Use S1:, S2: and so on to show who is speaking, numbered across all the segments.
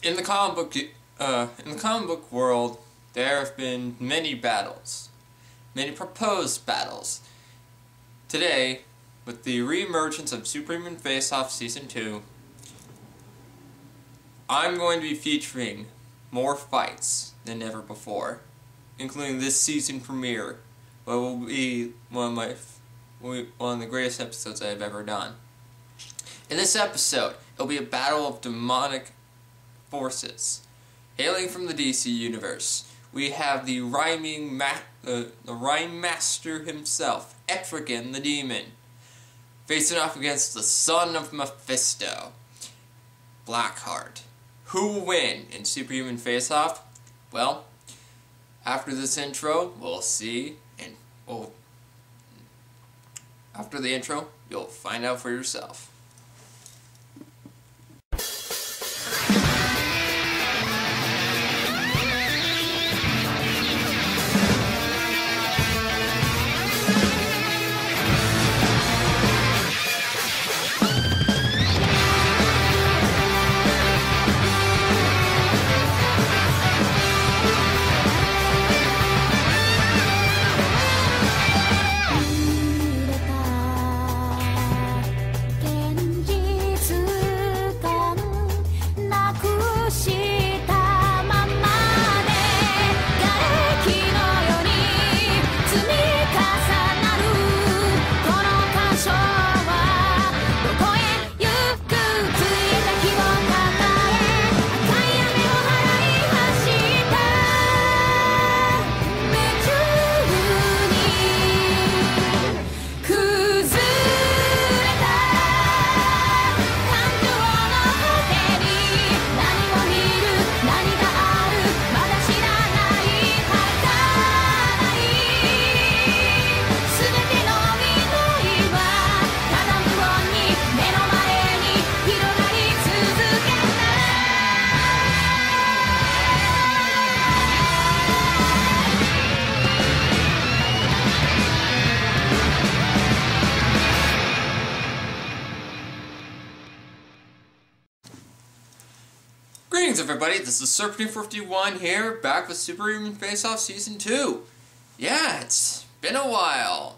S1: In the comic book world, there have been many battles, many proposed battles. Today, with the re-emergence of Superhuman Face-Off Season 2, I'm going to be featuring more fights than ever before, including this season premiere, what will be one of the greatest episodes I've ever done. In this episode, it'll be a battle of demonic forces. Hailing from the DC universe, we have the rhyme master himself, Etrigan the Demon, facing off against the son of Mephisto, Blackheart. Who will win in Superhuman Face-Off? Well, after this intro, we'll see, and after the intro, you'll find out for yourself. Greetings everybody, this is FWwaller here, back with Superhuman Face-Off Season 2. Yeah, it's been a while.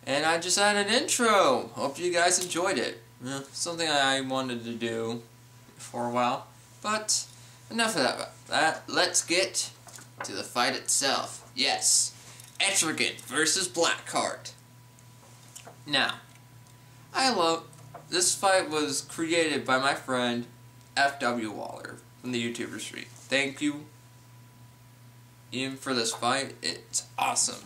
S1: And I just had an intro. Hope you guys enjoyed it. Something I wanted to do for a while. But enough of that. Let's get to the fight itself. Yes, Etrigan versus Blackheart. Now, this fight was created by my friend FWwaller from the YouTuber Street. Thank you, Ian, for this fight. It's awesome.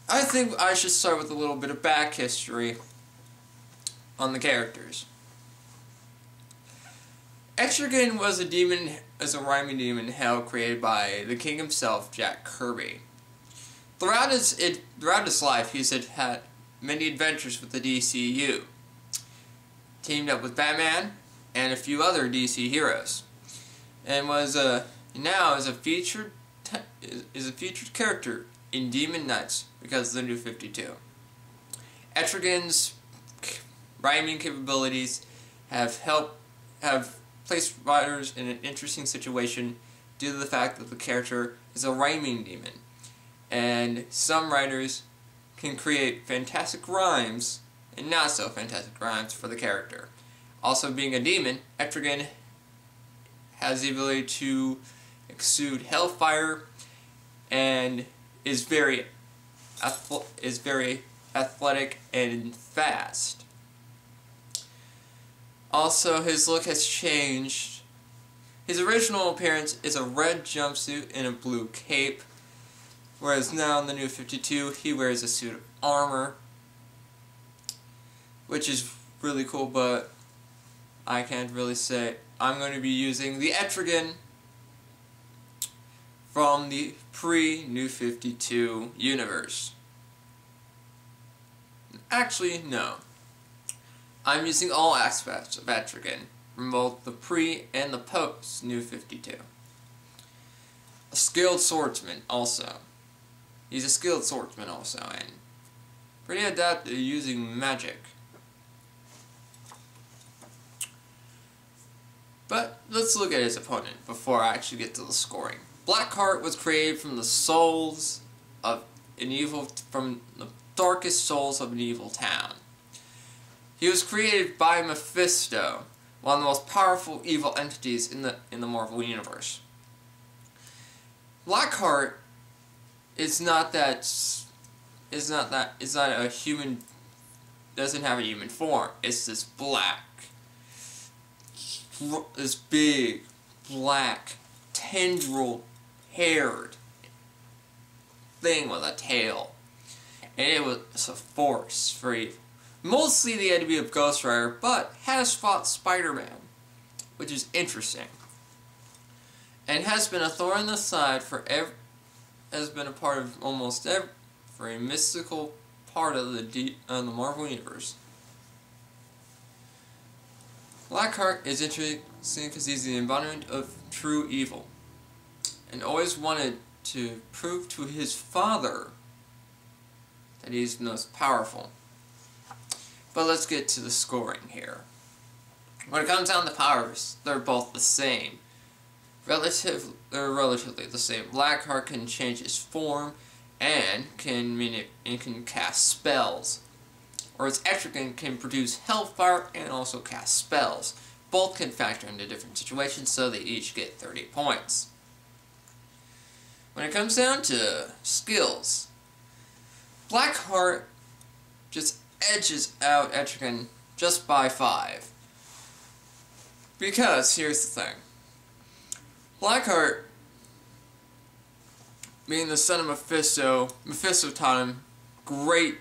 S1: I think I should start with a little bit of back history on the characters. Etrigan was a rhyming demon hell created by the king himself, Jack Kirby. Throughout his life, he's had many adventures with the DCU. Teamed up with Batman and a few other DC heroes, and now is a featured character in Demon Knights because of the New 52. Etrigan's rhyming capabilities have placed writers in an interesting situation due to the fact that the character is a rhyming demon, and some writers can create fantastic rhymes and not so fantastic rhymes for the character. Also, being a demon, Etrigan has the ability to exude hellfire and is very athletic and fast. Also, his look has changed. His original appearance is a red jumpsuit and a blue cape, whereas now in the New 52 he wears a suit of armor, which is really cool, but I can't really say. I'm going to be using the Etrigan from the pre-New 52 universe. Actually, no. I'm using all aspects of Etrigan from both the pre- and the post-New 52. A skilled swordsman also. He's a skilled swordsman also, and pretty adept at using magic. But let's look at his opponent before I actually get to the scoring. Blackheart was created from the souls of from the darkest souls of an evil town. He was created by Mephisto, one of the most powerful evil entities in the Marvel Universe. Blackheart is not a human, doesn't have a human form. It's this big, black, tendril-haired thing with a tail. And it was a force for evil. Mostly the enemy of Ghost Rider, but has fought Spider-Man, which is interesting. And has been a thorn in the side has been a part of almost every mystical part of the Marvel Universe. Blackheart is interesting because he's the embodiment of true evil, and always wanted to prove to his father that he's the most powerful. But let's get to the scoring here. When it comes down to powers, they're both the same. They're relatively the same. Blackheart can change his form and can cast spells, whereas Etrigan can produce hellfire and also cast spells. Both can factor into different situations, so they each get 30 points. When it comes down to skills, Blackheart just edges out Etrigan just by 5. Because, here's the thing. Blackheart, being the son of Mephisto taught him great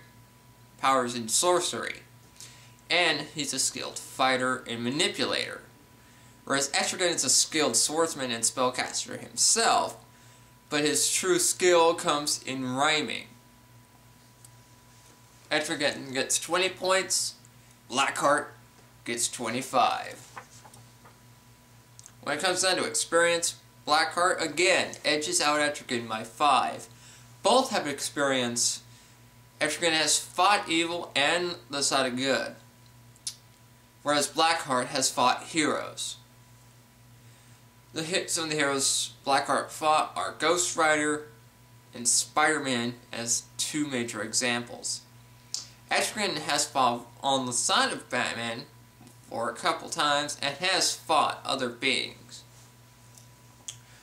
S1: powers in sorcery. And he's a skilled fighter and manipulator. Whereas Etrigan is a skilled swordsman and spellcaster himself, but his true skill comes in rhyming. Etrigan gets 20 points, Blackheart gets 25. When it comes down to experience, Blackheart again edges out Etrigan by 5. Both have experience. Etrigan has fought evil and the side of good, whereas Blackheart has fought heroes. Some of the heroes Blackheart fought are Ghost Rider and Spider-Man as 2 major examples. Etrigan has fought on the side of Batman for a couple times and has fought other beings.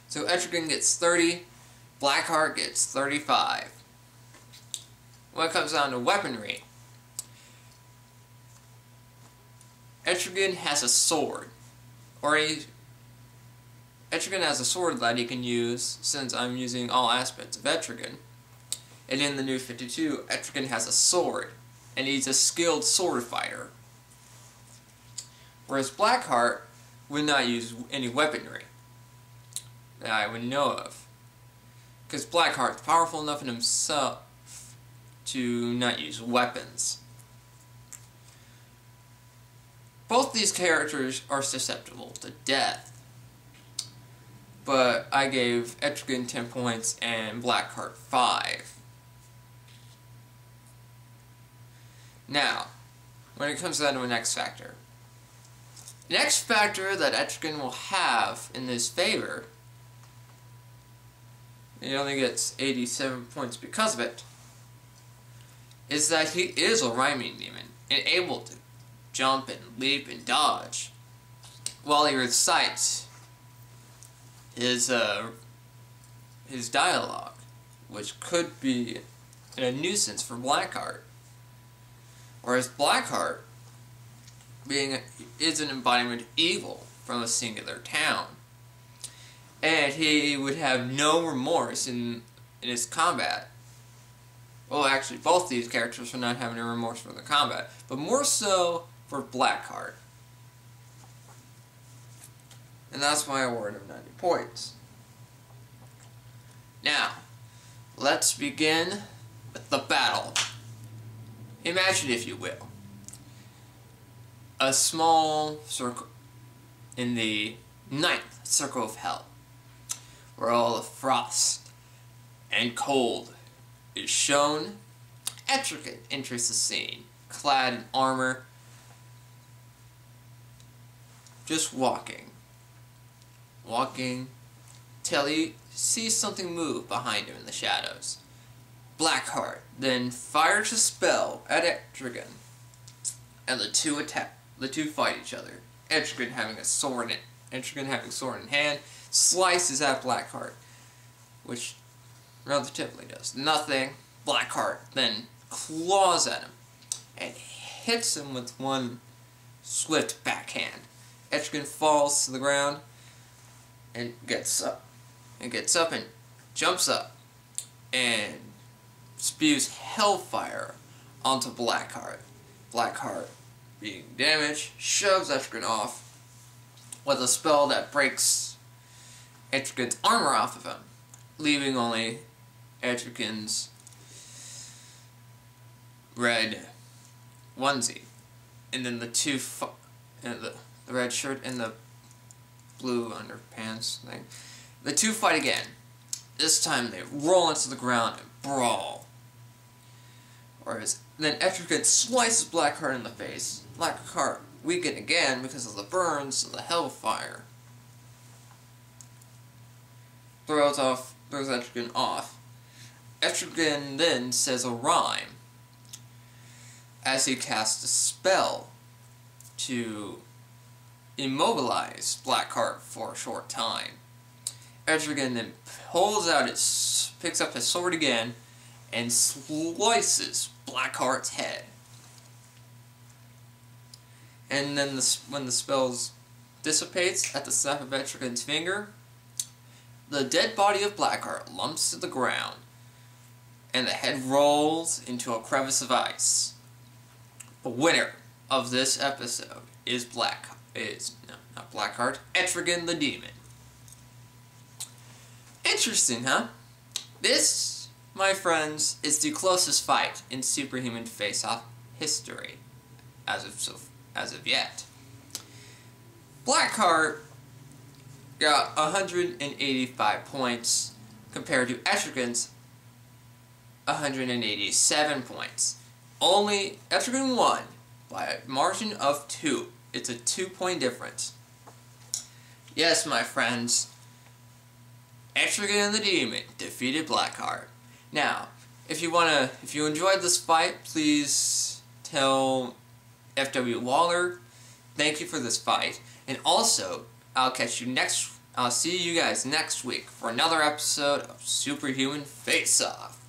S1: So Etrigan gets 30, Blackheart gets 35. When it comes down to weaponry, Etrigan has a sword, Etrigan has a sword that he can use, since I'm using all aspects of Etrigan. And in the New 52, Etrigan has a sword, and he's a skilled sword fighter. Whereas Blackheart would not use any weaponry that I would know of. Because Blackheart's powerful enough in himself to not use weapons. Both these characters are susceptible to death. But I gave Etrigan 10 points and Blackheart 5. Now, when it comes down to an X factor. An X factor that Etrigan will have in his favor, he only gets 87 points because of it, is that he is a rhyming demon and able to jump and leap and dodge while he recites his dialogue, which could be a nuisance for Blackheart. Whereas Blackheart is an embodiment of evil from a singular town, and he would have no remorse in his combat. Well, actually, both these characters are not having a remorse for the combat, but more so for Blackheart. And that's my award of 90 points. Now, let's begin with the battle. Imagine, if you will, a small circle in the 9th circle of hell, where all the frost and cold is shown. Etrigan enters the scene, clad in armor, just walking, walking, till he sees something move behind him in the shadows. Blackheart then fires a spell at Etrigan, and the two fight each other. Etrigan having sword in hand, slices at Blackheart, which relatively does nothing. Blackheart then claws at him and hits him with one swift backhand. Etrigan falls to the ground and gets up and jumps up and spews hellfire onto Blackheart. Blackheart, being damaged, shoves Etrigan off with a spell that breaks Etrigan's armor off of him, leaving only Etrigan's red onesie, and then the red shirt and the blue underpants thing. The two fight again. This time they roll into the ground and brawl. Then Etrigan slices Blackheart in the face. Blackheart weakened again because of the burns of the hellfire. Throws Etrigan off. Etrigan then says a rhyme as he casts a spell to immobilize Blackheart for a short time. Etrigan then picks up his sword again and slices Blackheart's head. And then when the spell dissipates at the snap of Etrigan's finger, the dead body of Blackheart lumps to the ground, and the head rolls into a crevice of ice. The winner of this episode is not Blackheart, Etrigan the Demon. Interesting, huh? This, my friends, is the closest fight in Superhuman Face-Off history, as of yet. Blackheart got 185 points compared to Etrigan's 187 points. Only Etrigan won by a margin of 2. It's a 2-point difference. Yes, my friends, Etrigan the Demon defeated Blackheart. Now, if you enjoyed this fight, please tell FWwaller thank you for this fight, and also I'll see you guys next week for another episode of Superhuman Face-Off.